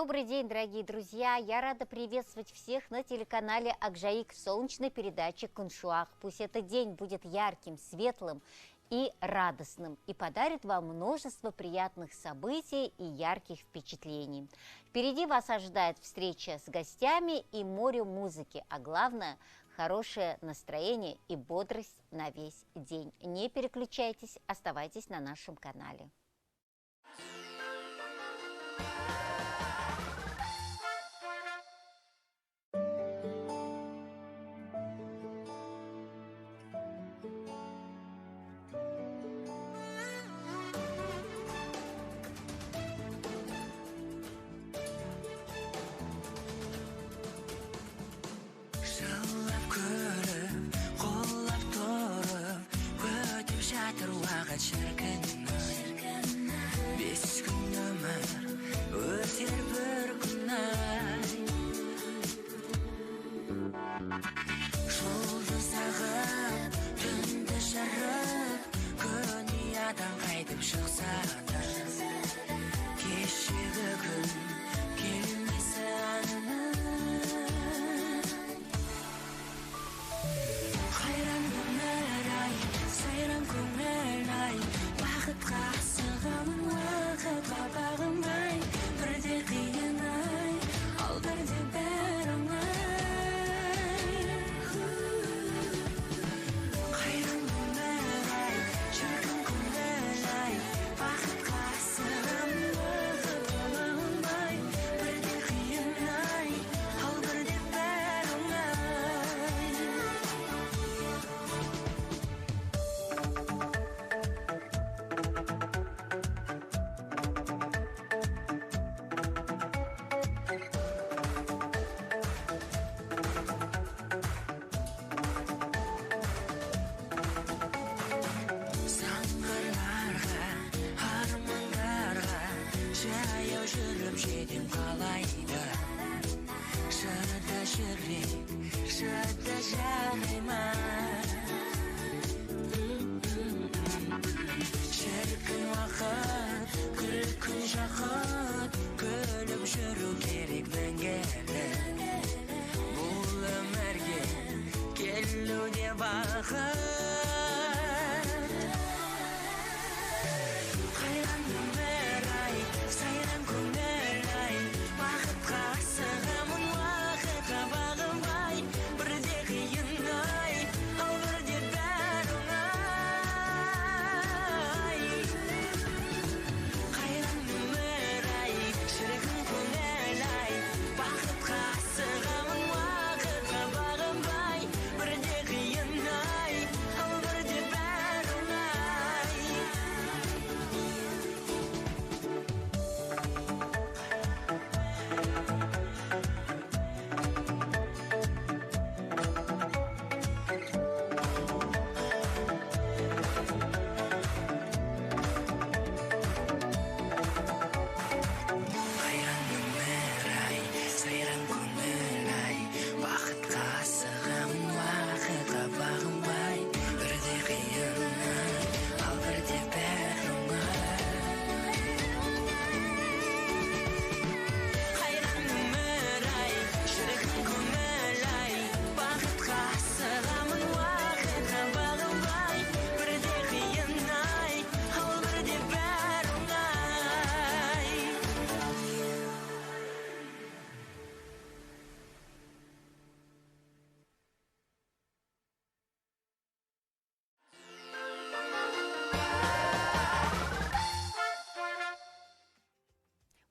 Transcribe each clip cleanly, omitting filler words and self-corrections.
Добрый день, дорогие друзья! Я рада приветствовать всех на телеканале Акжаик в солнечной передаче «Куншуах». Пусть этот день будет ярким, светлым и радостным и подарит вам множество приятных событий и ярких впечатлений. Впереди вас ожидает встреча с гостями и море музыки, а главное – хорошее настроение и бодрость на весь день. Не переключайтесь, оставайтесь на нашем канале.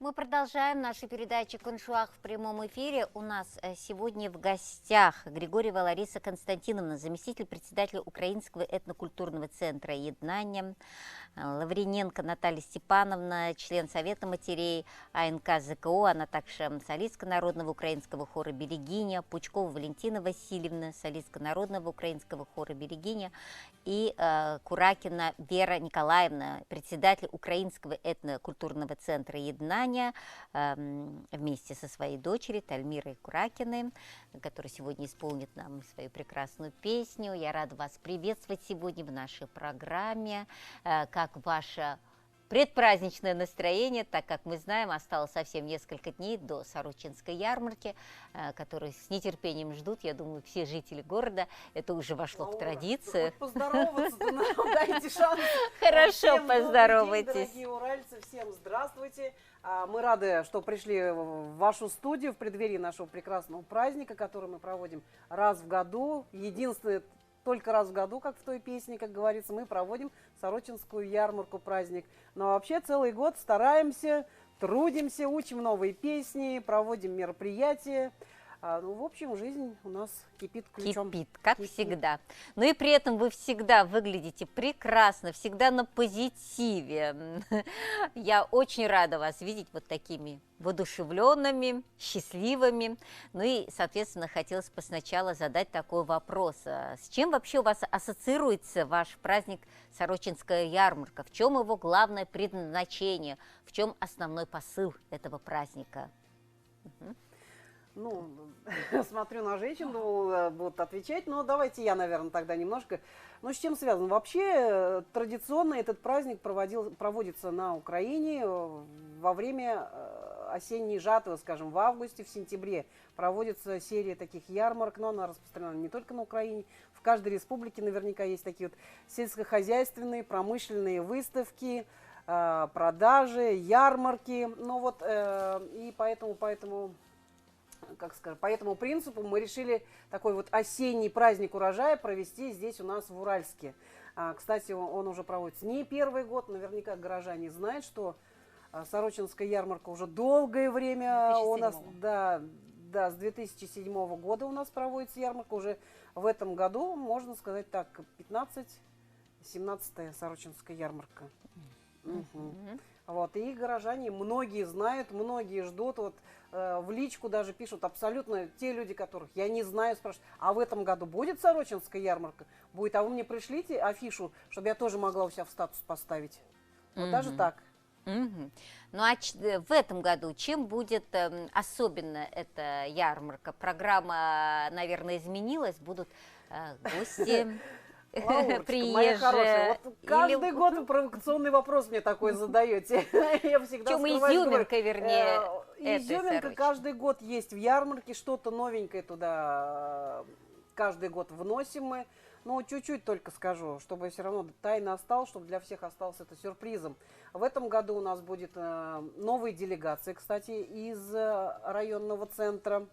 Мы продолжаем нашу передачу «Куншуах» в прямом эфире. У нас сегодня в гостях Григорьева Лариса Константиновна, заместитель председателя Украинского этнокультурного центра «Еднання», Лавриненко Наталья Степановна, член Совета матерей АНК ЗКО, она также солистка народного украинского хора «Берегиня», Пучкова Валентина Васильевна, солистка народного украинского хора «Берегиня», и Куракина Вера Николаевна, председатель Украинского этнокультурного центра «Еднання», вместе со своей дочерью Тальмирой Куракиной, которая сегодня исполнит нам свою прекрасную песню. Я рада вас приветствовать сегодня в нашей программе. Как ваша предпраздничное настроение, так как мы знаем, осталось совсем несколько дней до Сорочинской ярмарки, которую с нетерпением ждут, я думаю, все жители города. Это уже вошло в традицию. Поздороваться-то нам дайте шанс. Хорошо, поздоровайтесь. Дорогие уральцы, всем здравствуйте. Мы рады, что пришли в вашу студию в преддверии нашего прекрасного праздника, который мы проводим раз в году. Единственное, только раз в году, как в той песне, как говорится, мы проводим Сорочинскую ярмарку, праздник. Но вообще целый год стараемся, трудимся, учим новые песни, проводим мероприятия. Ну, в общем, жизнь у нас кипит ключом. Кипит, как всегда. Но и при этом вы всегда выглядите прекрасно, всегда на позитиве. Я очень рада вас видеть вот такими воодушевленными, счастливыми. Ну и, соответственно, хотелось бы сначала задать такой вопрос. С чем вообще у вас ассоциируется ваш праздник Сорочинская ярмарка? В чем его главное предназначение? В чем основной посыл этого праздника? Ну, смотрю на женщин, думаю, будут отвечать, но давайте я, наверное, тогда немножко. Ну, с чем связан? Вообще, традиционно этот праздник проводится на Украине во время осенней жатвы, скажем, в августе, в сентябре. Проводится серия таких ярмарок, но она распространена не только на Украине. В каждой республике наверняка есть такие вот сельскохозяйственные, промышленные выставки, продажи, ярмарки. Ну вот, и поэтому как сказать, по этому принципу мы решили такой вот осенний праздник урожая провести здесь у нас в Уральске. Кстати, он уже проводится не первый год, наверняка горожане знают, что Сорочинская ярмарка уже долгое время у нас, да, с 2007 года у нас проводится ярмарка, уже в этом году, можно сказать так, 17-я Сорочинская ярмарка. Вот, и горожане, многие знают, многие ждут, вот в личку даже пишут абсолютно те люди, которых я не знаю, спрашивают, а в этом году будет Сорочинская ярмарка? Будет, а вы мне пришлите афишу, чтобы я тоже могла у себя в статус поставить. Вот даже так. Ну а в этом году чем будет особенно эта ярмарка? Программа, наверное, изменилась, будут гости... Лаурочка, моя хорошая, вот каждый год провокационный вопрос мне такой задаете. Я всегда в чем изюминка, вернее, изюминка каждый год есть в ярмарке, что-то новенькое туда каждый год вносим мы. Ну, чуть-чуть только скажу, чтобы все равно тайна осталась, чтобы для всех осталось это сюрпризом. В этом году у нас будет новые делегации, кстати, из районного центра,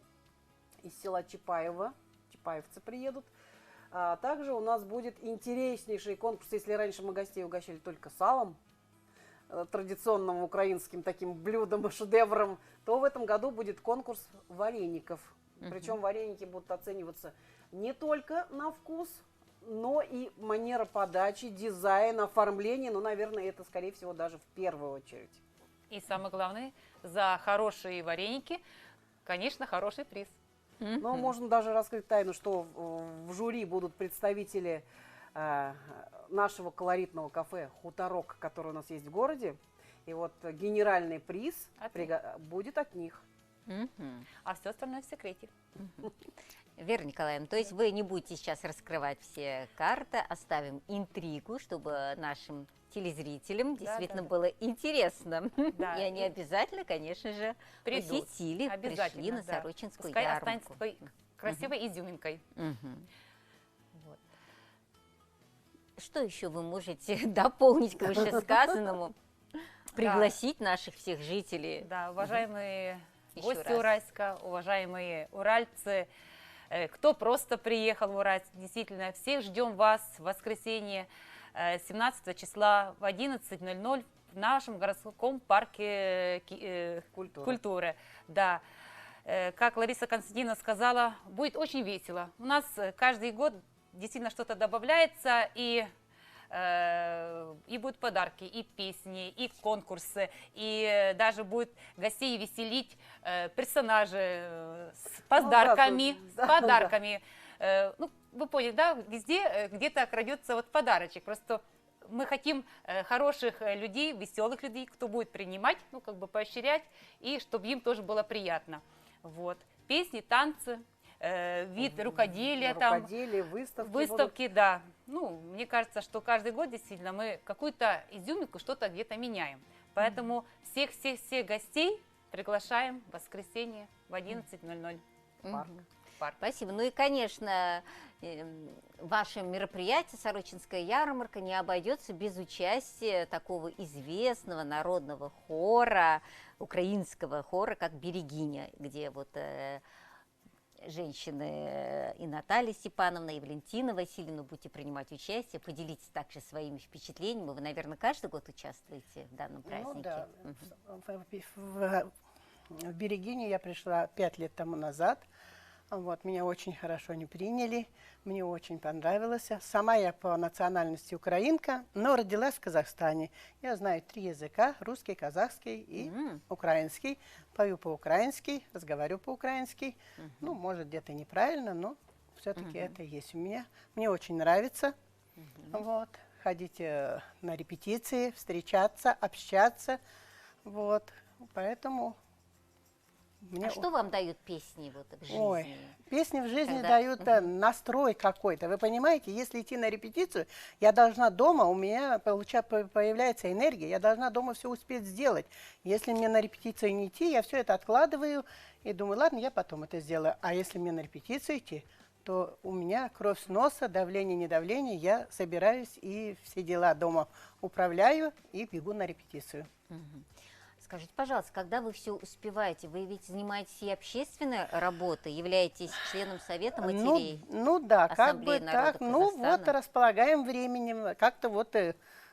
из села Чапаево. Чапаевцы приедут. Также у нас будет интереснейший конкурс, если раньше мы гостей угощали только салом, традиционным украинским таким блюдом и шедевром, то в этом году будет конкурс вареников. Причем вареники будут оцениваться не только на вкус, но и манера подачи, дизайн, оформление, ну, наверное, это, скорее всего, даже в первую очередь. И самое главное, за хорошие вареники, конечно, хороший приз. Но можно даже раскрыть тайну, что в жюри будут представители нашего колоритного кафе «Хуторок», который у нас есть в городе. И вот генеральный приз будет от них. А все остальное в секрете. Вера Николаевна, то есть вы не будете сейчас раскрывать все карты, оставим интригу, чтобы нашим телезрителям действительно было интересно. И они обязательно, конечно же, пришли на Сорочинскую ярмарку. ярмарку. Останется такой красивой изюминкой. Вот. Что еще вы можете дополнить к вышесказанному? Пригласить наших всех жителей. Да, уважаемые гости Уральска, уважаемые уральцы, кто просто приехал в Уральск, действительно, всех ждем вас в воскресенье 17 числа в 11:00 в нашем городском парке культуры. Да. Как Лариса Константиновна сказала, будет очень весело. У нас каждый год действительно что-то добавляется, и будут подарки, и песни, и конкурсы, и даже будет гостей веселить персонажи с подарками. Ну, вы поняли, да, везде где-то крадется вот подарочек. Просто мы хотим хороших людей, веселых людей, кто будет принимать, ну, как бы поощрять, и чтобы им тоже было приятно. Вот. Песни, танцы, вид рукоделия, там, Рукоделие, выставки. выставки, да. Ну, мне кажется, что каждый год действительно мы какую-то изюминку, что-то где-то меняем. Поэтому всех гостей приглашаем в воскресенье в 11:00. Парк. Парк. Спасибо. Ну и, конечно, ваше мероприятие «Сорочинская ярмарка» не обойдется без участия такого известного народного хора, украинского хора, как «Берегиня», где вот женщины и Наталья Степановна, и Валентина Васильевна будете принимать участие. Поделитесь также своими впечатлениями. Вы, наверное, каждый год участвуете в данном празднике? Ну да. В Берегиню я пришла 5 лет тому назад. Вот, меня очень хорошо не приняли, мне очень понравилось. Сама я по национальности украинка, но родилась в Казахстане. Я знаю 3 языка: русский, казахский и украинский. Пою по-украински, разговариваю по-украински. Ну, может, где-то неправильно, но все-таки это есть у меня. Мне очень нравится вот, ходить на репетиции, встречаться, общаться. Вот, поэтому... А что вам дают песни вот в жизни? Ой, песни в жизни Когда- дают настрой какой-то. Вы понимаете, если идти на репетицию, я должна дома, у меня появляется энергия, я должна дома все успеть сделать. Если мне на репетицию не идти, я все это откладываю и думаю, ладно, я потом это сделаю. А если мне на репетицию идти, то у меня кровь с носа, давление, не давление, я собираюсь и все дела дома управляю и бегу на репетицию. Скажите, пожалуйста, когда вы все успеваете, вы ведь занимаетесь и общественной работой, являетесь членом Совета матерей? Ну да, как Ассамблеи бы народа так. Ну вот Казахстана. располагаем временем, как-то вот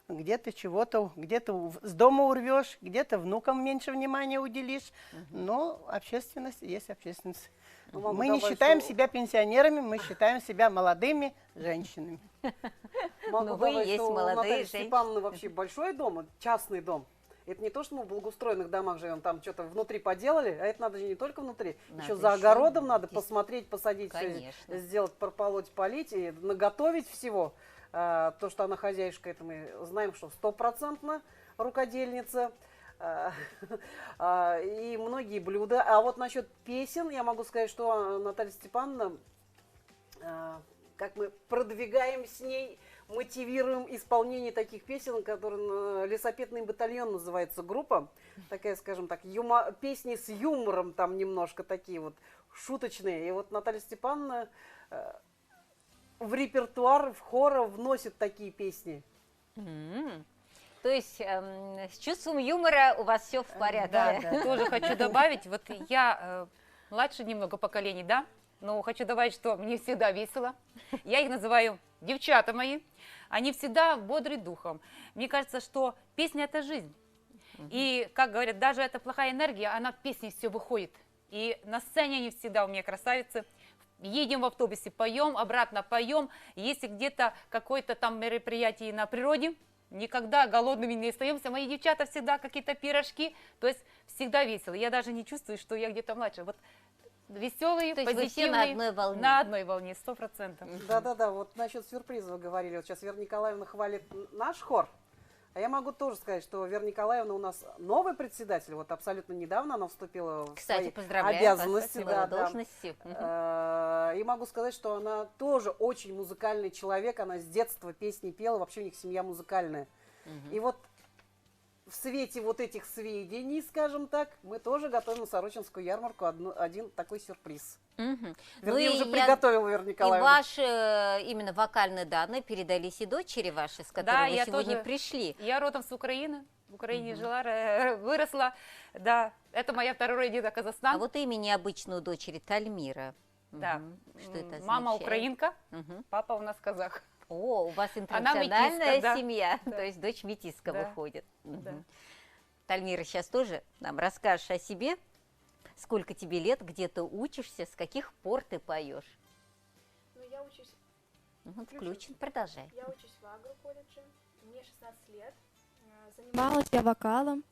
где-то чего-то, где-то с дома урвешь, где-то внукам меньше внимания уделишь. Но общественность есть общественность. Ну, могу Мы не добавить, считаем что- себя пенсионерами, мы считаем себя молодыми женщинами. Могу Ну, вы и добавить, есть что у молодые Натальи женщины. Степановны вообще большой дом, частный дом. Это не то, что мы в благоустроенных домах живем, там что-то внутри поделали, а это надо же не только внутри, Надо еще за еще огородом надо здесь- посмотреть, посадить, всё, Конечно. сделать, прополоть, полить и наготовить всего. То, что она хозяюшка, это мы знаем, что 100% рукодельница. И многие блюда. А вот насчет песен, я могу сказать, что Наталья Степановна, как мы продвигаем с ней, мотивируем исполнение таких песен, которые «Лесопедный батальон» называется группа. Такая, скажем так, песни с юмором там немножко такие вот шуточные. И вот Наталья Степановна в репертуар, в хоры вносит такие песни. То есть с чувством юмора у вас все в порядке? Да, тоже хочу добавить, вот я младше немного поколений, да, но хочу добавить, что мне всегда весело. Я их называю девчата мои, они всегда бодры духом. Мне кажется, что песня – это жизнь. И, как говорят, даже эта плохая энергия, она в песне все выходит. И на сцене они всегда у меня красавицы. Едем в автобусе, поем, обратно поем. Если где-то какое-то там мероприятие на природе, никогда голодными не остаемся. Мои девчата всегда какие-то пирожки, то есть всегда весело. Я даже не чувствую, что я где-то младше. Вот веселые, То есть вы все позитивные. на одной волне? На одной волне, 100%. Да-да-да, вот насчет сюрприза вы говорили. Вот сейчас Вера Николаевна хвалит наш хор. А я могу тоже сказать, что Вера Николаевна у нас новый председатель. Вот абсолютно недавно она вступила в Кстати, свои поздравляю обязанности. вас с новой должностью. И могу сказать, что она тоже очень музыкальный человек. Она с детства песни пела. Вообще у них семья музыкальная. И вот в свете вот этих сведений, скажем так, мы тоже готовим на Сорочинскую ярмарку один такой сюрприз. Вернее, уже приготовила Вера И Николаевна. ваши именно вокальные данные передались и дочери вашей, с которой вы я сегодня тоже- пришли. Я родом с Украины, в Украине жила, выросла. Да, это моя вторая родина Казахстан. А вот имя необычное у дочери Тальмира. Да. Что это Мама означает? украинка, Мгм. папа у нас казах. О, у вас метиска, интернациональная да. семья, Да. то есть дочь метиска Да. выходит. Да. Мгм. Тальмира, сейчас тоже нам расскажешь о себе. Сколько тебе лет, где ты учишься, с каких пор ты поешь? Ну, я учусь, Включен, продолжай. я учусь в агроколледже, мне 16 лет. Занималась я вокалом,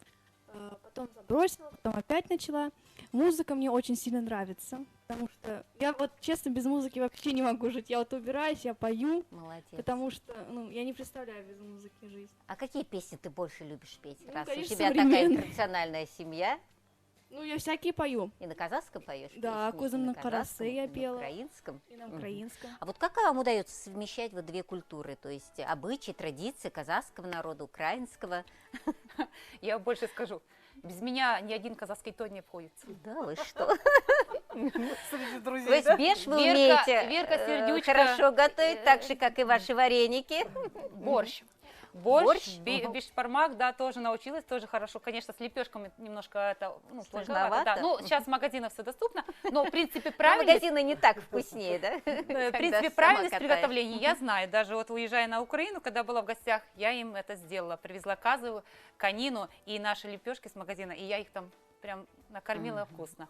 потом забросила, потом опять начала. Музыка мне очень сильно нравится, потому что я вот честно без музыки вообще не могу жить. Я вот убираюсь, я пою, Молодец. потому что я не представляю без музыки жизнь. А какие песни ты больше любишь петь, Ну, раз у конечно, тебя такая современные. интернациональная семья? Ну, я всякие пою. И на казахском поешь? Да, песни? «Козым И на казахском, карасы» я и на пела. украинском? И на Мгм. украинском. А вот как вам удается совмещать вот две культуры, то есть обычаи, традиции казахского народа, украинского? Я больше скажу, без меня ни один казахский тон не обходится. Да, вы что? Среди То друзей, есть да? беш вы Верка- умеете Верка Сердючка, хорошо готовить, так же, как и ваши вареники? Борщ. Борщ? Борщ, Ага. бешпармак, да, тоже научилась, тоже хорошо. Конечно, с лепешками немножко это, ну, Сложновато. сложновато, да. Ну, сейчас в магазинах все доступно, но в принципе Но правильно. магазины не так вкуснее, да? В принципе, правильность приготовления я знаю. Даже вот уезжая на Украину, когда была в гостях, я им это сделала. Привезла казу, конину и наши лепешки с магазина, и я их там прям накормила вкусно.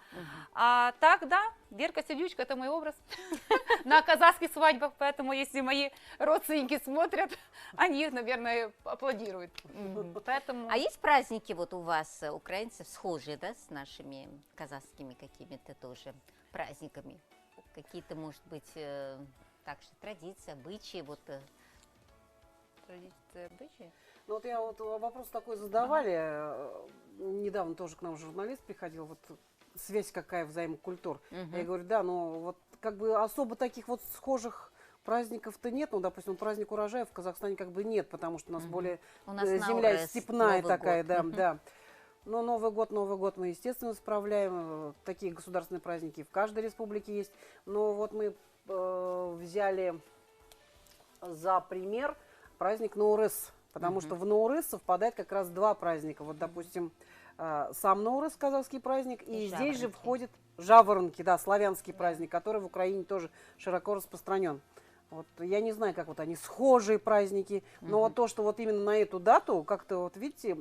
А так, да, Верка Сердючка – это мой образ на казахских свадьбах, поэтому если мои родственники смотрят, они, наверное, аплодируют. Поэтому... А есть праздники вот у вас, украинцев, схожие, да, с нашими казахскими какими-то тоже праздниками? Какие-то, может быть, также традиции, обычаи, вот... Традиции, обычаи? Ну вот я вот вопрос такой задавали. Недавно тоже к нам журналист приходил, вот связь какая взаимкультур. Я говорю, да, ну вот как бы особо таких вот схожих праздников-то нет. Ну, допустим, праздник урожая в Казахстане как бы нет, потому что у нас более У нас земля Наурыз, степная Новый такая, год. да, да. Но Новый год мы, естественно, справляем. Такие государственные праздники в каждой республике есть. Но вот мы взяли за пример праздник Наурыз. Потому что в Наурыз совпадает как раз два праздника. Вот, допустим, сам Наурыз, казахский праздник, и здесь же жаворонки. входит жаворонки, да, славянский праздник, который в Украине тоже широко распространен. Вот, я не знаю, как вот они схожие праздники, но вот то, что вот именно на эту дату, как-то вот видите,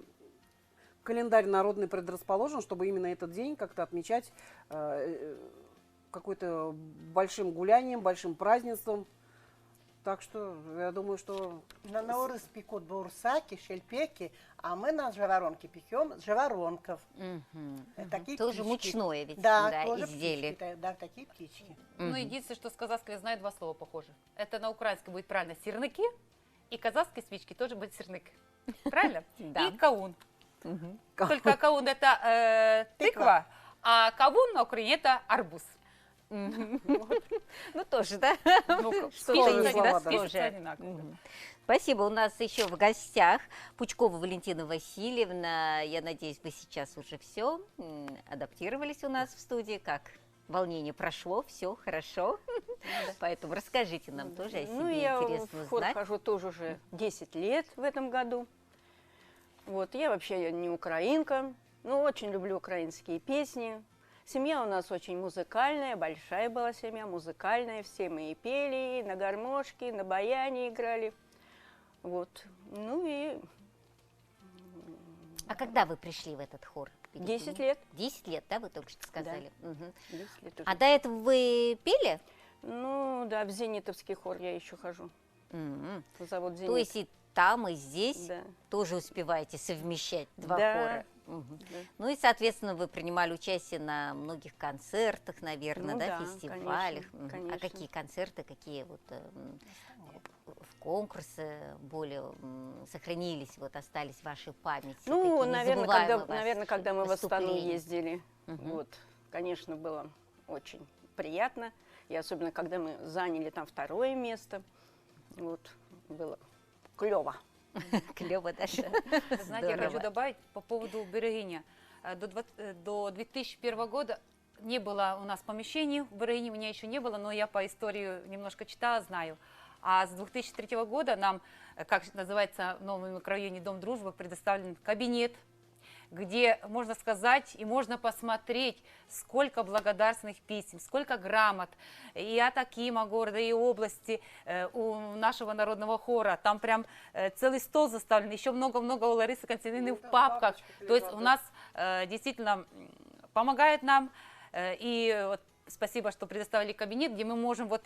календарь народный предрасположен, чтобы именно этот день как-то отмечать какой-то большим гулянием, большим празднеством. Так что я думаю, что... На Наурыз пекут бурсаки, шельпеки, а мы на жаворонке пекем с жаворонков. Такие Тоже птички. мучное ведь, Да, да, тоже изделие. птички, да, такие птички. Ну, единственное, что с казахского я знаю, два слова похожи. Это на украинском будет правильно сирники, и казахской свечки тоже будет сирник. Правильно? Да. И каун. Только каун это тыква, а кавун на Украине это арбуз. Ну, тоже, да? Ну, Что-то пишется, есть, да, пишется схожее. одинаково. Спасибо. У нас еще в гостях Пучкова Валентина Васильевна. Я надеюсь, вы сейчас уже все адаптировались у нас в студии. Как волнение прошло, все хорошо. Поэтому расскажите нам тоже о себе, Ну, я интересно в хор узнать. хожу тоже уже 10 лет в этом году. Вот, я вообще не украинка, но очень люблю украинские песни. Семья у нас очень музыкальная, большая была семья, музыкальная. Все мы и пели, и на гармошке, и на баяне играли. Вот, ну и А когда вы пришли в этот хор? 10 лет. 10 лет, да, вы только что сказали? Мгм. 10 лет уже. А до этого вы пели? Ну, да, в Зенитовский хор я еще хожу. Мгм. Завод Зенит. То есть и там, и здесь Да. тоже успеваете совмещать два Да. хора? Мгм. Да. Ну и, соответственно, вы принимали участие на многих концертах, наверное, Ну да, да, фестивалях. конечно, Мгм. А конечно. какие концерты, какие вот в конкурсы более сохранились, вот остались в вашей памяти? Ну, какие наверное, незабываемые у вас когда мы в Астану выступления? ездили, вот, конечно, было очень приятно. И особенно, когда мы заняли там второе место, вот, было клево. Клево даже. Вы знаете, я хочу Здорово. добавить по поводу Берегиня. До 2001 года не было у нас помещений в Берегине, у меня еще не было, но я по истории немножко читала, знаю. А с 2003 года нам, как называется в новом микрорайоне Дом Дружбы, предоставлен кабинет, где можно сказать и можно посмотреть, сколько благодарственных писем, сколько грамот и от Акима города, и области у нашего народного хора. Там прям целый стол заставлен, еще много-много у Ларисы Константиновны в папках. То есть у нас действительно помогает нам. И вот спасибо, что предоставили кабинет, где мы можем вот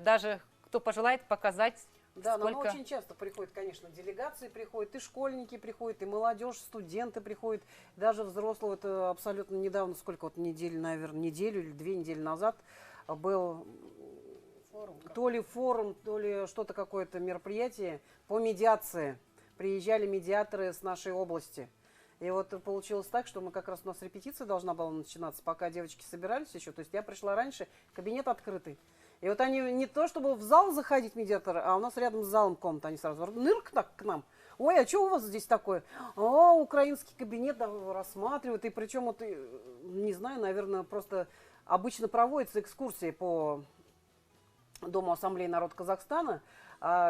даже, кто пожелает, показать. Да, но сколько... очень часто приходят, конечно, делегации приходят, и школьники приходят, и молодежь, студенты приходят, даже взрослые. Вот абсолютно недавно, сколько вот неделю, наверное, неделю или 2 недели назад был то ли форум, то ли что-то какое-то мероприятие по медиации. Приезжали медиаторы с нашей области. И вот получилось так, что мы как раз, у нас репетиция должна была начинаться, пока девочки собирались еще. То есть я пришла раньше, кабинет открытый. И вот они не то, чтобы в зал заходить, медиаторы, а у нас рядом с залом комната, они сразу нырк так к нам. Ой, а что у вас здесь такое? О, украинский кабинет рассматривают. И причем, вот, не знаю, наверное, просто обычно проводятся экскурсии по Дому ассамблеи народа Казахстана.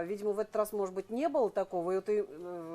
Видимо, в этот раз, может быть, не было такого. И вот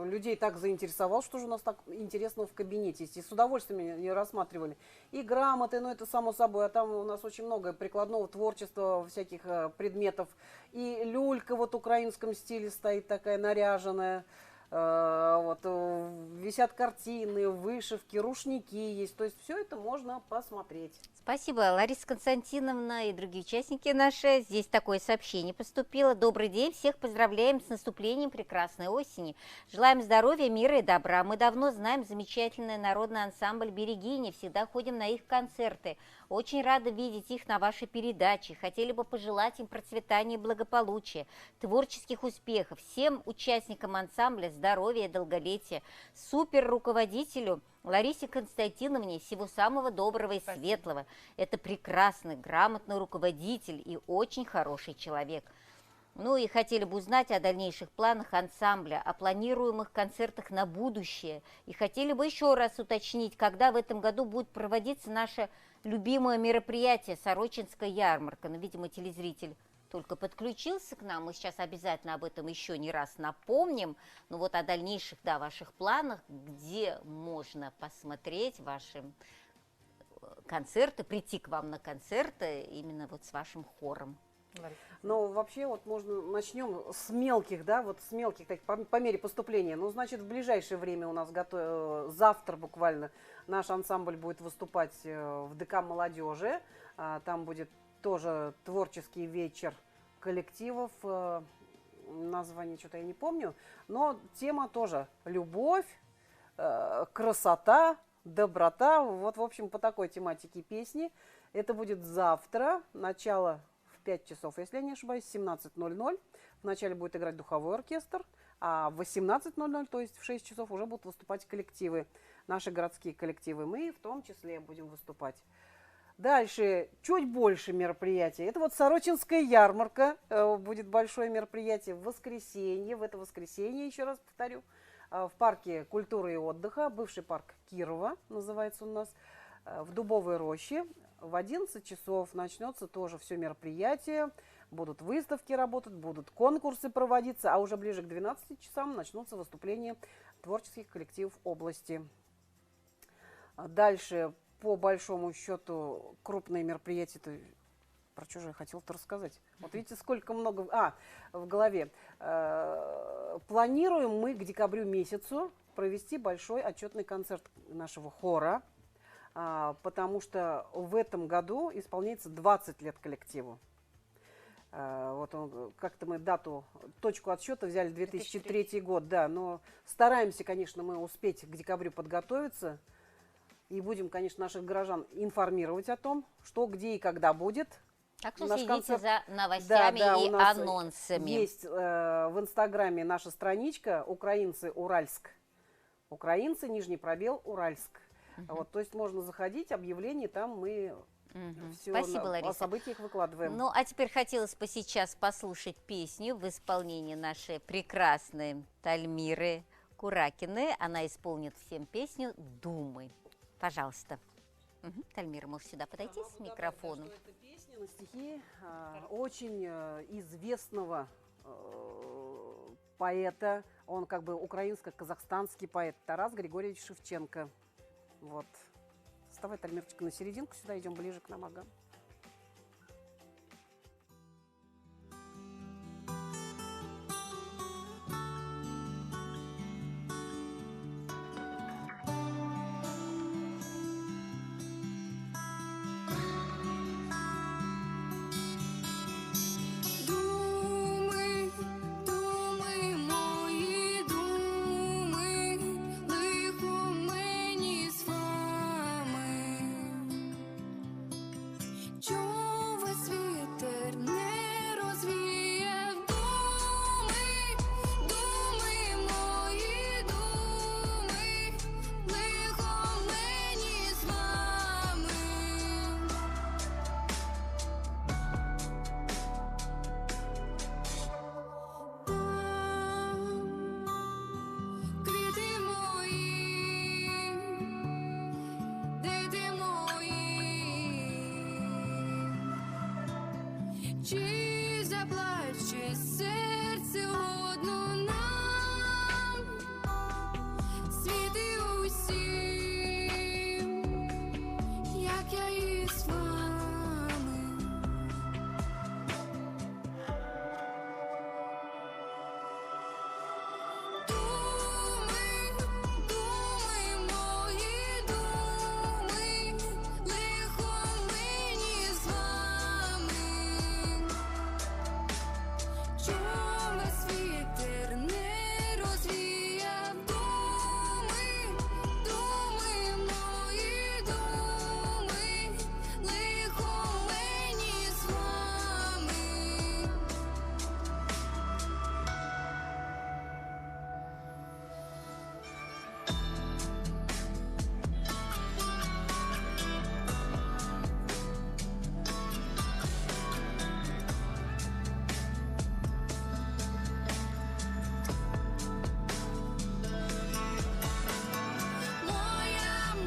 людей так заинтересовал, что же у нас так интересного в кабинете есть. И с удовольствием ее рассматривали. И грамоты, ну это само собой. А там у нас очень много прикладного творчества, всяких предметов. И люлька вот в украинском стиле стоит такая наряженная. Вот, висят картины, вышивки, рушники есть. То есть все это можно посмотреть. Спасибо, Лариса Константиновна и другие участники наши. Здесь такое сообщение поступило. Добрый день, всех поздравляем с наступлением прекрасной осени. Желаем здоровья, мира и добра. Мы давно знаем замечательный народный ансамбль «Берегини», всегда ходим на их концерты. Очень рада видеть их на вашей передаче. Хотели бы пожелать им процветания и благополучия, творческих успехов, всем участникам ансамбля здоровья и долголетия, супер руководителю Ларисе Константиновне всего самого доброго и светлого. Это прекрасный, грамотный руководитель и очень хороший человек. Ну и хотели бы узнать о дальнейших планах ансамбля, о планируемых концертах на будущее. И хотели бы еще раз уточнить, когда в этом году будет проводиться наше любимое мероприятие «Сорочинская ярмарка». Ну, видимо, телезритель только подключился к нам. Мы сейчас обязательно об этом еще не раз напомним. Ну вот о дальнейших, да, ваших планах, где можно посмотреть ваши концерты, прийти к вам на концерты именно вот с вашим хором. Но вообще вот можно начнем с мелких, да, вот с мелких, так, по мере поступления. Ну, значит, в ближайшее время у нас завтра буквально наш ансамбль будет выступать в ДК молодежи. Там будет тоже творческий вечер коллективов. Название что-то я не помню. Но тема тоже любовь, красота, доброта. Вот, в общем, по такой тематике песни. Это будет завтра, начало 5 часов, если я не ошибаюсь, 17:00. Вначале будет играть духовой оркестр, а в 18:00, то есть в 6 часов, уже будут выступать коллективы, наши городские коллективы. Мы в том числе будем выступать. Дальше, чуть больше мероприятий. Это вот Сорочинская ярмарка, будет большое мероприятие в воскресенье. В это воскресенье, еще раз повторю, в парке культуры и отдыха, бывший парк Кирова называется у нас, в Дубовой роще. В 11 часов начнется тоже все мероприятие, будут выставки работать, будут конкурсы проводиться, а уже ближе к 12 часам начнутся выступления творческих коллективов области. Дальше, по большому счету, крупные мероприятия, про что же я хотела-то рассказать? Вот видите, сколько много... в голове. Планируем мы к декабрю месяцу провести большой отчетный концерт нашего хора, потому что в этом году исполняется 20 лет коллективу. Вот как-то мы точку отсчета взяли 2003 год, да, но стараемся, конечно, мы успеть к декабрю подготовиться и будем, конечно, наших горожан информировать о том, что, где и когда будет. Так что наш следите концерт. за новостями и у нас анонсами. Есть в Инстаграме наша страничка «Украинцы Уральск». Украинцы, нижний пробел, Уральск. Вот, то есть можно заходить, объявления, там мы все о событиях выкладываем. Ну, а теперь хотелось бы сейчас послушать песню в исполнении нашей прекрасной Тальмиры Куракиной. Она исполнит всем песню «Думай». Пожалуйста. Тальмира, можешь сюда подойти с микрофоном. Это песня на стихи очень известного поэта. Он как бы украинско-казахстанский поэт Тарас Григорьевич Шевченко. Вот. Вставай, Тальмирочка, на серединку сюда, идем ближе к нам, ага. Думай, Чи заплаче серце одну нам, світи усім, як я із вами. Думи, думи, мої думи, лихо мені з вами. Чом вас вітер не розвіяв? Думи, думи, мої думи, лихо мені з вами.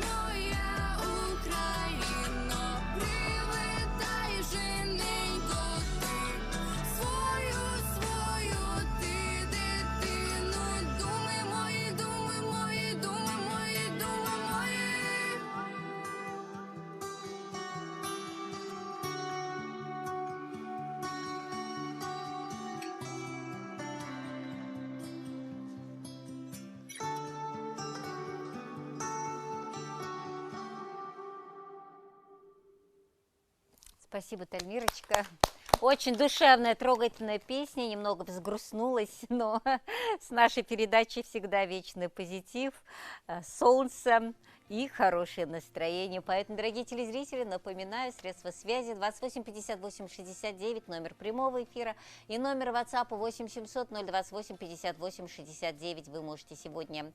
Моя Україно, привитай жененько ти свою ти дитину. Думи мої, думи мої, думи мої, думи мої. Спасибо, Тальмирочка. Очень душевная, трогательная песня, немного взгрустнулась, но с нашей передачей всегда вечный позитив, солнце и хорошее настроение. Поэтому, дорогие телезрители, напоминаю, средства связи 28 58 69, номер прямого эфира, и номер WhatsApp 8 700 028 58 69. Вы можете сегодня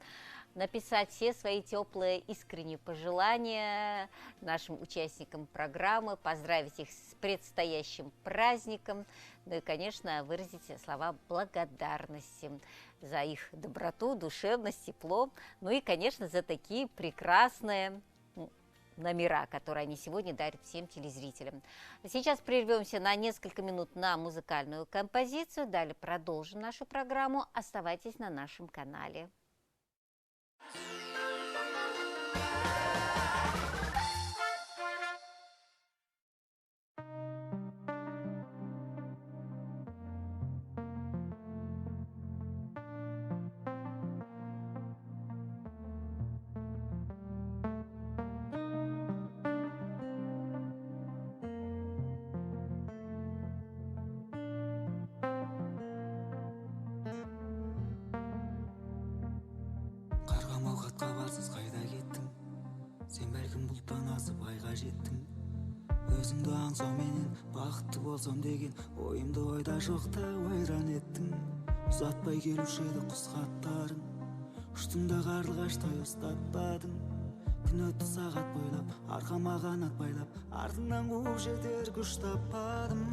написать все свои теплые, искренние пожелания нашим участникам программы, поздравить их с предстоящим праздником, ну и, конечно, выразить слова благодарности за их доброту, душевность, тепло, ну и, конечно, за такие прекрасные номера, которые они сегодня дарят всем телезрителям. Сейчас прервемся на несколько минут на музыкальную композицию, далее продолжим нашу программу. Оставайтесь на нашем канале. Қабарсыз қайда кеттің? Сен бәлкім бұлттан асып айға жеттің. Өзіңді аңсау менен бақытты болсам деген ойымды ойда жоқта ойран еттің. Ұзатпай келуші еді құс хаттарың, ұштың да қарлығаштай ұстатпадың. Күн өтті сағат бойлап, арқама қанат байлап, артыңнан қуып жетер күш таппадым.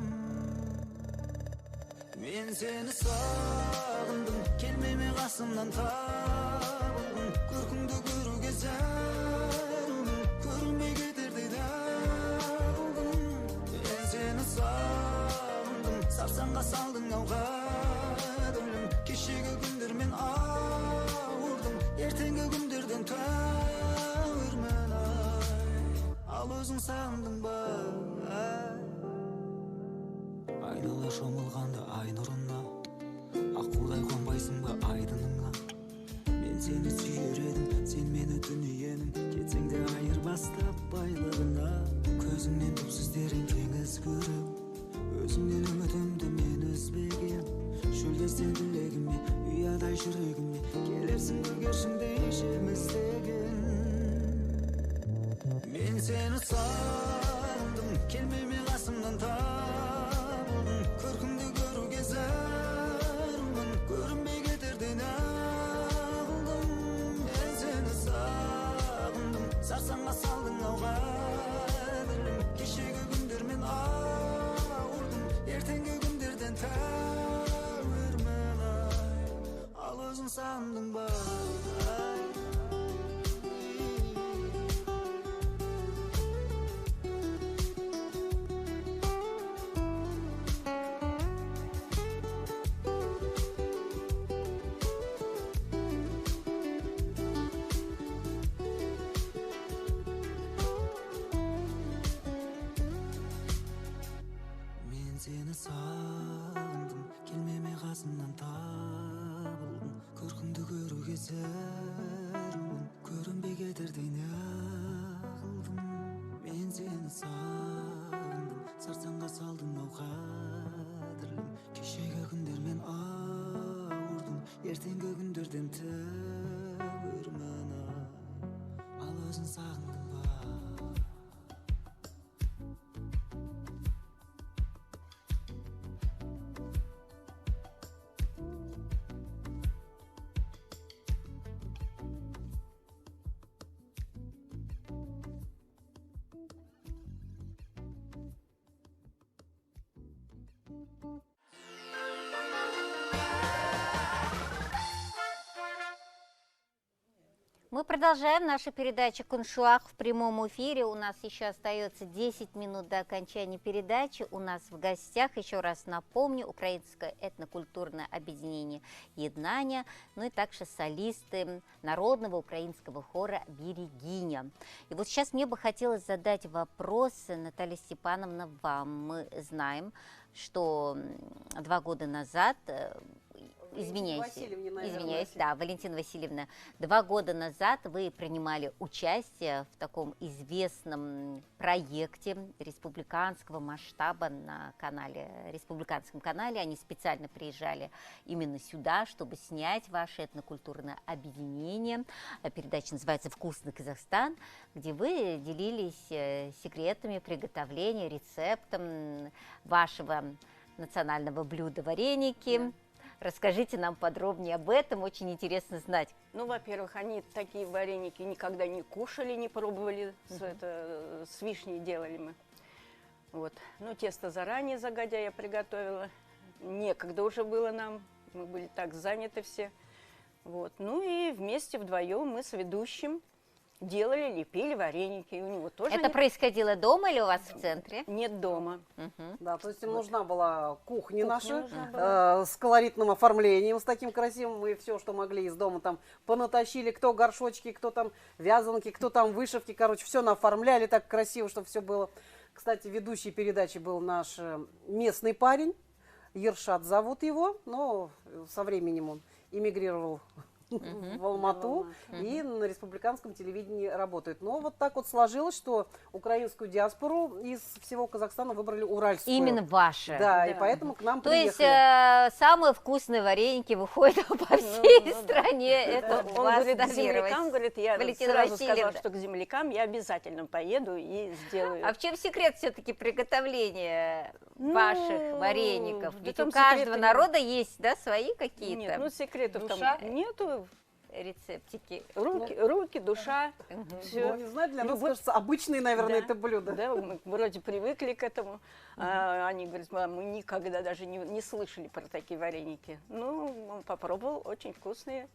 Мен сені сағындым, келмеме қасымнан табылдым. Көркіңді көруге зәрумін, көрінбей кетердей дағылдым. Мен сені сағындым, сарсаңға салдың ауға дөлім. Кешегі күндермен ауырдым, ертеңгі күндерден тәуірмін ай. Ал өзің сағындың ба? Айнала шомылғанда ай нұрына, аққудай қонбайсың ба айдыныңа? Мен сені сүйер едім, сен мені дүниенің, кетсең де айырбастап байлығына. Көзіңнен түпсіз терең теңіз көрем, өзіңнен үмітімді мен үзбеген. Шөлдесең тілегіме, ұядай жүрегіме, келерсің көгершіндей жеміздеген. Мен сені сағындым, келмеме қасымнан табылдым. Көркіңді көруге зәрумін, көрінбей кетердей нағылдым. Мен сені сағындым, сарсаңға салдың ауға ділім. Кешегі күн seni sağındım, kelmeme qasımdan табылдым. Көркіңді көруге зәрмін, көрінбей кетердей не қылдым. Мен сені сағындым, сарсаңға салдың ау қадірлім. Кешегі күндермен ауырдым, ертеңгі күндерден түбірмін. Ал өзің сағындың ба? Мы продолжаем нашу передачу «Куншуах» в прямом эфире. У нас еще остается 10 минут до окончания передачи. У нас в гостях, еще раз напомню, Украинское этнокультурное объединение «Еднання», ну и также солисты народного украинского хора «Берегиня». И вот сейчас мне бы хотелось задать вопрос, Наталья Степановна, вам. Мы знаем, что 2 года назад... Извиняюсь, да, Валентина Васильевна, 2 года назад вы принимали участие в таком известном проекте республиканского масштаба на республиканском канале. Они специально приезжали именно сюда, чтобы снять ваше этнокультурное объединение. Передача называется «Вкусный Казахстан», где вы делились секретами приготовления, рецептом вашего национального блюда вареники. Да. Расскажите нам подробнее об этом, очень интересно знать. Ну, во-первых, они такие вареники никогда не кушали, не пробовали, с вишней делали мы. Вот. Ну, тесто заранее, загодя, я приготовила. Некогда уже было нам, мы были так заняты все. Вот. Ну и вместе вдвоем мы с ведущим делали, лепили вареники. И у него тоже это происходило дома или у вас в центре? Нет, дома. Да, то есть им нужна была кухня наша с колоритным оформлением, с таким красивым. Мы все, что могли из дома там понатащили, кто горшочки, кто там вязанки, кто там вышивки, короче, все наоформляли так красиво, чтобы все было. Кстати, ведущий передачи был наш местный парень, Ершат зовут его, но со временем он эмигрировал в Алмату и на республиканском телевидении работает. Но вот так вот сложилось, что украинскую диаспору из всего Казахстана выбрали уральскую. Именно ваши. Да, и поэтому к нам То приехали. есть самые вкусные вареники выходят по всей стране. Это Он говорит, к землякам, говорит, я Валентина сразу Васильевна. сказала, что к землякам я обязательно поеду и сделаю. А в чем секрет все-таки приготовления ваших вареников? да Ведь там у каждого секрета народа есть, да, свои какие-то Нет, ну секретов душа? там нету. Рецептики. Руки, душа, все. Ну, не знаю, для нас, кажется, обычные, наверное, Да. это блюдо. Да, мы вроде привыкли к этому. А они говорят, мам, мы никогда даже не слышали про такие вареники. Ну, он попробовал, очень вкусные,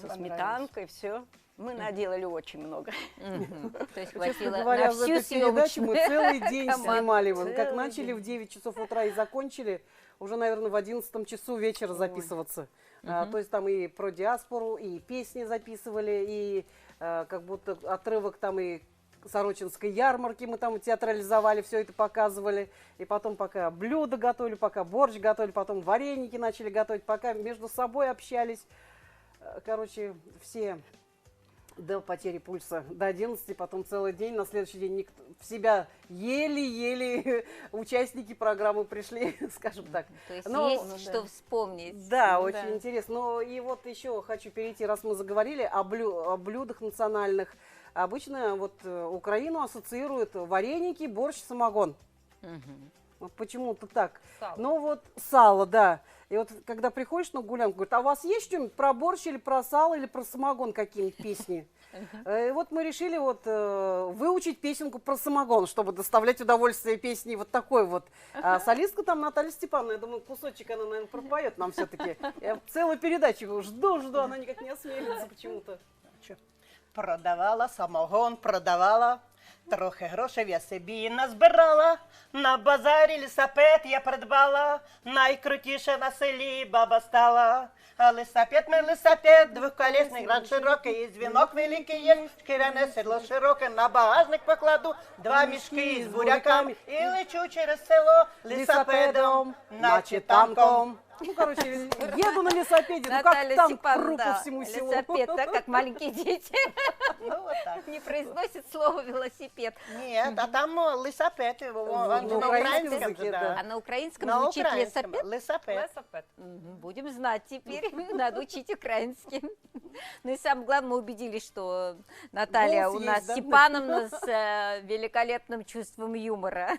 со сметанкой, все. Мы наделали очень много. То есть Честно хватило говоря, на в всю этой передаче мы съемочную целый день команду. снимали его. Как Целый начали в 9 часов утра и закончили, уже, наверное, в 11 часу вечера записываться. То есть там и про диаспору, и песни записывали, и как будто отрывок там и Сорочинской ярмарки мы там театрализовали, все это показывали. И потом пока блюда готовили, пока борщ готовили, потом вареники начали готовить, пока между собой общались. Короче, все до потери пульса, до 11, потом целый день, на следующий день никто, в себя еле-еле участники программы пришли, скажем так. То есть Но- есть что вспомнить. Да, Ну очень да. интересно. Ну и вот еще хочу перейти, раз мы заговорили о блюдах национальных. Обычно вот Украину ассоциируют вареники, борщ, самогон. Вот почему-то так. Сало. Ну вот сало, да. И вот когда приходишь на гулянку, говорят, а у вас есть что-нибудь про борщ или про сало или про самогон, какие-нибудь песни? И вот мы решили вот выучить песенку про самогон, чтобы доставлять удовольствие песни вот такой вот. А солистка там Наталья Степановна, я думаю, кусочек она, наверное, пропоет нам все-таки. Я целую передачу жду, она никак не осмелится почему-то. Продавала самогон, продавала. Трохи грошей я собі назбирала, на базарі лісапет я придбала, найкрутіша на селі баба стала. А лисапет мій лисапет, двоколесний, гран широкий, і дзвінок великий є, шкіряне седло широке, на багажник покладу, два мішки з буряками, і лечу через село лисапедом, наче танком. Ну, короче, еду на велосипеде, ну как Наталья танк Степановна, пру по всему селу. велосипед, да, как маленькие дети. Ну, вот так. Не произносит слово велосипед. Нет, а там лисапет, он на же на украинском украинском языке, же, да. да. А на украинском На звучит украинском лесопед? лисапет. Лесопед. Будем знать теперь. Надо учить украинский. Ну и самое главное, мы убедились, что Наталья Голос у нас есть, да? Степановна с великолепным чувством юмора.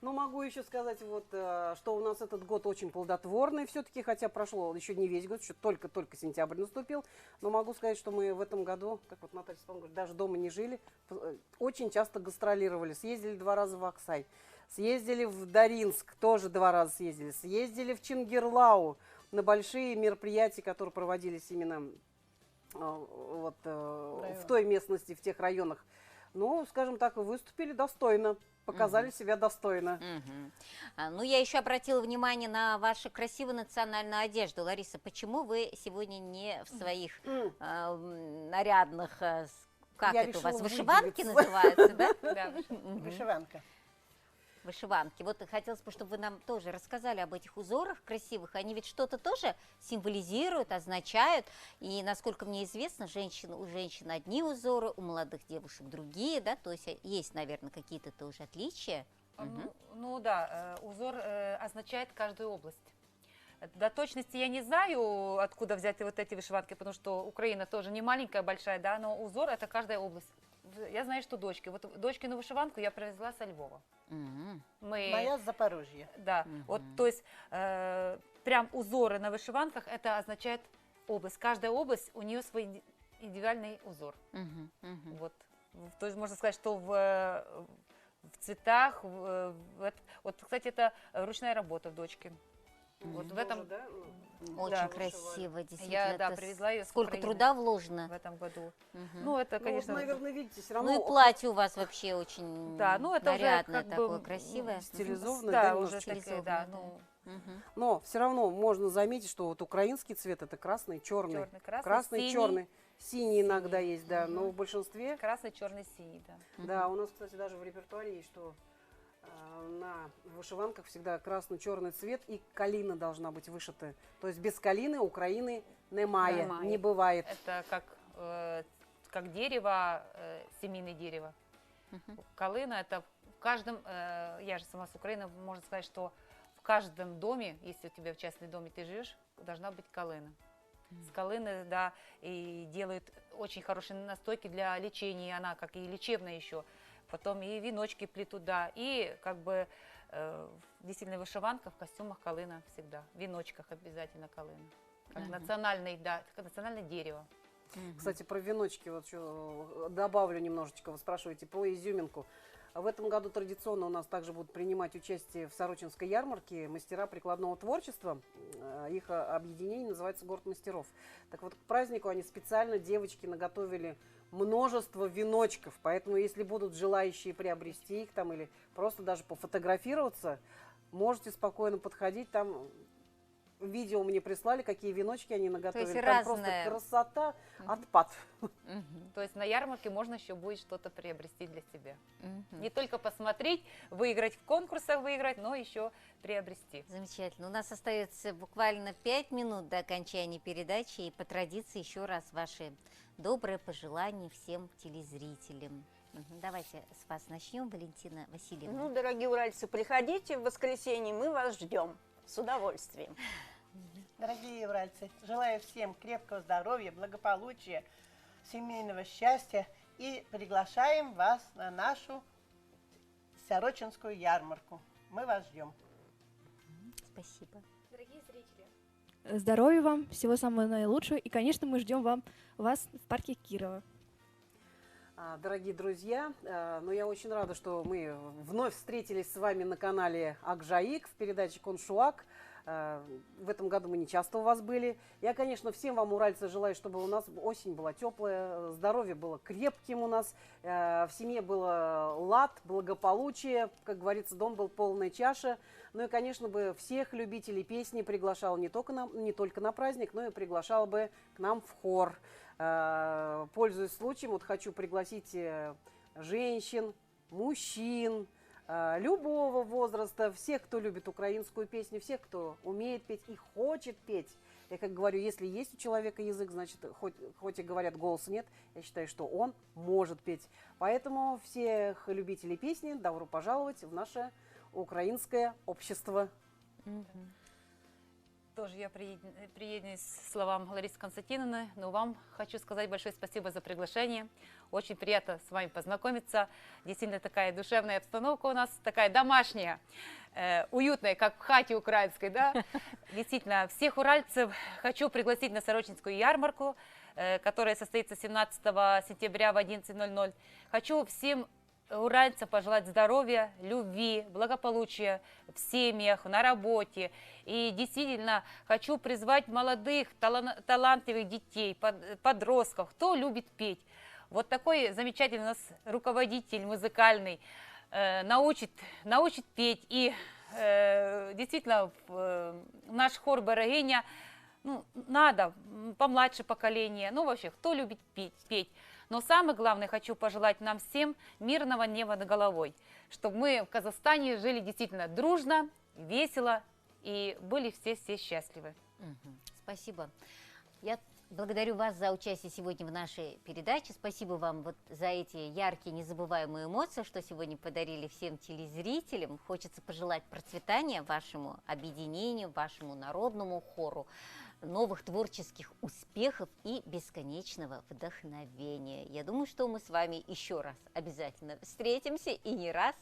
Ну, могу еще сказать, вот, что у нас этот год очень плодотворный все-таки, хотя прошел еще не весь год, еще только-только сентябрь наступил, но могу сказать, что мы в этом году, как вот Наталья Степановна говорит, даже дома не жили, очень часто гастролировали, съездили 2 раза в Аксай, съездили в Даринск, тоже 2 раза съездили в Чингирлау на большие мероприятия, которые проводились именно вот, в той местности, в тех районах. Ну, скажем так, выступили достойно, показали себя достойно. Ну, я еще обратила внимание на вашу красивую национальную одежду. Лариса, почему вы сегодня не в своих нарядных, как Я это у вас, решила вышиванки выделиться. называются, да? Да. Вышиванка. Вышиванки. Вот хотелось бы, чтобы вы нам тоже рассказали об этих узорах красивых. Они ведь что-то тоже символизируют, означают. И, насколько мне известно, у женщин одни узоры, у молодых девушек другие, да? То есть есть, наверное, какие-то тоже отличия. Ну да, узор означает каждую область. До точности я не знаю, откуда взять вот эти вышиванки, потому что Украина тоже не маленькая, большая, да, но узор это каждая область. Я знаю, что дочки. Вот дочкину вышиванку я привезла со Львова. Моя с Запорожья. Да, вот, то есть прям узоры на вышиванках, это означает область. Каждая область, у нее свой индивидуальный узор. Вот. То есть можно сказать, что в цветах, вот, кстати, это ручная работа в дочке. Вот в этом, Очень да, красиво, действительно. я, да, это привезла ее с сколько Украины труда вложено. в этом году. Мгм. Ну, это, Ну, конечно, вот, наверное, видите, все равно Ну и платье у вас вообще очень да, ну это уже нарядное как бы, такое, красивое. стилизованное, да, да, уже немножечко. такие, да, ну, Мгм. Но все равно можно заметить, что вот украинский цвет это красный, черный. черный, красный, Красный, синий, черный. Синий иногда синий. есть, да. Но в большинстве, красный, черный, синий, да. да, у нас, кстати, даже в репертуаре есть, что на вышиванках всегда красно-черный цвет и калина должна быть вышита. То есть без калины Украины немає, Немає. не бывает. Это как дерево, семейное дерево. Калина это в каждом, я же сама с Украины, можно сказать, что в каждом доме, если у тебя в частном доме ты живешь, должна быть калина. С калины, да, и делают очень хорошие настойки для лечения, она как и лечебная еще. Потом и веночки плетут, да, и как бы действительно вышиванка в костюмах калина всегда, в веночках обязательно калина. Как национальный, да, как национальное дерево. Кстати, про веночки вот еще добавлю немножечко. Вы спрашиваете про изюминку. В этом году традиционно у нас также будут принимать участие в Сорочинской ярмарке мастера прикладного творчества. Их объединение называется «Город мастеров». Так вот, к празднику они специально, девочки, наготовили множество веночков. Поэтому, если будут желающие приобрести их там или просто даже пофотографироваться, можете спокойно подходить. Там видео мне прислали, какие веночки они наготовили. Там разное. просто красота, отпад. То есть на ярмарке можно еще будет что-то приобрести для себя. Не только посмотреть, выиграть в конкурсах, выиграть, но еще приобрести. Замечательно. У нас остается буквально 5 минут до окончания передачи. И по традиции еще раз ваши добрые пожелания всем телезрителям. Давайте с вас начнем, Валентина Васильевна. Ну, дорогие уральцы, приходите в воскресенье, мы вас ждем с удовольствием. Дорогие уральцы, желаю всем крепкого здоровья, благополучия, семейного счастья и приглашаем вас на нашу Сорочинскую ярмарку. Мы вас ждем. Спасибо. Дорогие зрители, здоровья вам, всего самого наилучшего. И, конечно, мы ждем вас в парке Кирова. Дорогие друзья, ну я очень рада, что мы вновь встретились с вами на канале Акжаик в передаче «Коншуак». В этом году мы не часто у вас были. Я, конечно, всем вам, уральцы, желаю, чтобы у нас осень была теплая, здоровье было крепким у нас, в семье было лад, благополучие, как говорится, дом был полная чаша. Ну и, конечно, бы всех любителей песни приглашал не только на праздник, но и приглашал бы к нам в хор. Пользуясь случаем, вот хочу пригласить женщин, мужчин, любого возраста, всех, кто любит украинскую песню, всех, кто умеет петь и хочет петь. Я как говорю, если есть у человека язык, значит, хоть и говорят, голоса нет, я считаю, что он может петь. Поэтому всех любителей песни добро пожаловать в наше украинское общество. Тоже я приедусь к словам Ларисы Константиновны, но вам хочу сказать большое спасибо за приглашение. Очень приятно с вами познакомиться. Действительно такая душевная обстановка у нас, такая домашняя, уютная, как в хате украинской, да? Действительно, всех уральцев хочу пригласить на Сорочинскую ярмарку, которая состоится 17 сентября в 11:00. Хочу всем уральцам пожелать здоровья, любви, благополучия в семьях, на работе. И действительно хочу призвать молодых, талантливых детей, подростков, кто любит петь. Вот такой замечательный у нас руководитель музыкальный научит петь. И действительно наш хор «Берегиня», ну, надо помладше поколение, ну вообще, кто любит петь. Но самое главное, хочу пожелать нам всем мирного неба над головой, чтобы мы в Казахстане жили действительно дружно, весело и были все счастливы. Спасибо. Я благодарю вас за участие сегодня в нашей передаче. Спасибо вам вот за эти яркие, незабываемые эмоции, что сегодня подарили всем телезрителям. Хочется пожелать процветания вашему объединению, вашему народному хору, новых творческих успехов и бесконечного вдохновения. Я думаю, что мы с вами еще раз обязательно встретимся и не раз,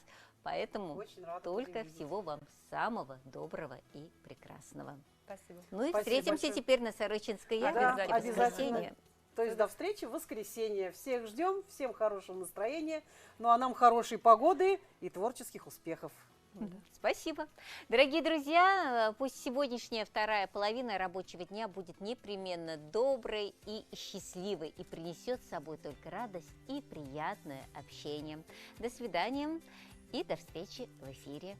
поэтому только всего вам самого доброго и прекрасного. Спасибо. Ну и Спасибо встретимся большое. теперь на Сорочинской ярмарке в обязательно. воскресенье. То есть до встречи в воскресенье. Всех ждем, всем хорошего настроения, ну а нам хорошей погоды и творческих успехов. Спасибо. Дорогие друзья, пусть сегодняшняя вторая половина рабочего дня будет непременно доброй и счастливой и принесет с собой только радость и приятное общение. До свидания и до встречи в эфире.